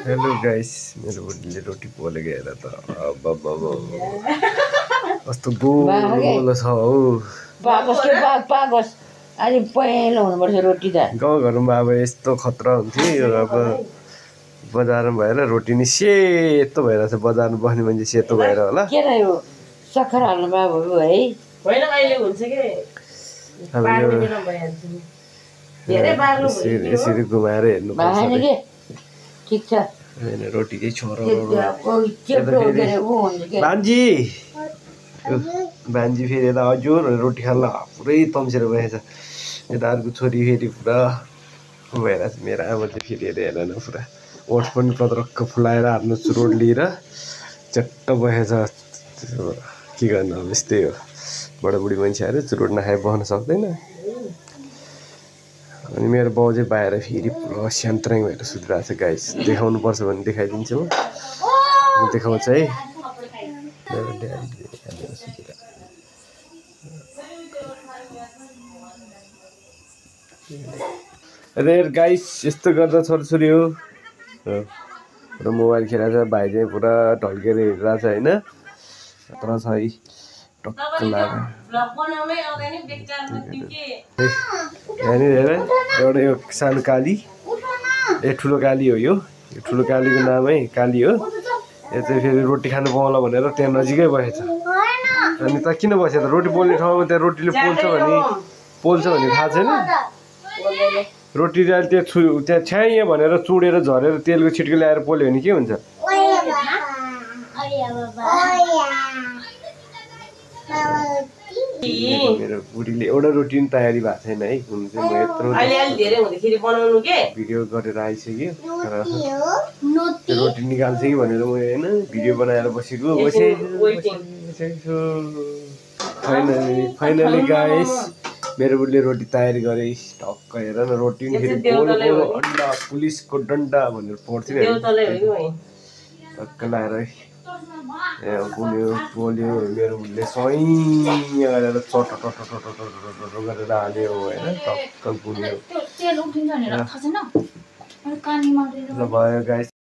hello guys मेरो बुढीले रोटी पोलेको हेर त कस्तो गोलो छ हौ अलि पहेँलो हुनुपर्छ रोटी त गाउँघरमा अब यस्तो खतरा हुन्थ्यो अब बजारमा भएर रोटी नि सेतो भइरहेछ बजारमा बस्ने मान्छे सेतो भएर होला के र यो सक्खर हाल्नु बाबु है होइन अहिले हुन्छ के पार्ने बेला भइहाल्छ नि धेरै बार्नु भयो यसरी घुमाएर हेर्नु भएन के ठिक छ रोटीकै छोरो चेप्टो के ऊ हुन्छ के बान्जी बान्जी फेरि यता हजुर रोटी खान पुरै तम्सेर बसेछ यता अर्को छोरी फेरि पुरा भइरहेछ मेरो आमा चाहिँ फेरि हेर न पुरा ओठ पनि कत्रक्क फुलाएर आफ्नो रोड लिएर चट्ट बसेछ के गर्नु अब यस्तै हो बुढाबुढी मान्छेहरू चुरोट नखाए बस्न सक्दैन अनि मेरो बाउ चाहिँ बाहिर फेरि पुरा स्यान्त्राङ भएर सुतिरहेको छ गाइस देखाउनु पर्छ भने देखाइदिन्छु म देखाउँछु है मेरो ड्याडीले हालेर सुतिरहेको अरे गाइस यस्तो गर्दा छोरछोरी हो र मोबाइल खेलेर भाइ चाहिँ पुरा ढल्केर हेरिरहेको छ होइन तर छ है टक्क लाग्यो यहाँनिर हेर एउटा यो सानो काली ठुलो काली हो यो ठुलो कालीको नामै काली हो यो चाहिँ फेरि रोटी खानु पाउँला भनेर त्यहाँ नजिकै बसेछ अनि त किन बस्यो त रोटी पोल्ने ठाउँमा त्यहाँ रोटीले पोल्छ भने थाहा छैन रोटी अहिले त्यहाँ छ्याइयो भनेर चुडेर झरेर तेलको छिट्को ल्याएर पोल्यो भने के हुन्छ मेरो बुढीले एउटा रोटी पनि तयारी भएको छैन है हुनु चाहिँ म यत्रो भिडियो गरेर आइसक्यो रोटी निकाल्छ कि भनेर म होइन भिडियो बनाएर बसेको फाइनली गाइस मेरो बुढीले रोटी तयारी गरे टक्क हेर न रोटी पनि फेरि गोल गोल अन्डा पुलिसको डन्डा भनेर पढ्थ्यो टक्क लाएर पोल्यो मेरो बुढीले स्वाइँ गरेर चट गरेर हाल्यो होइन टक्क गुन्यो भयो गाइस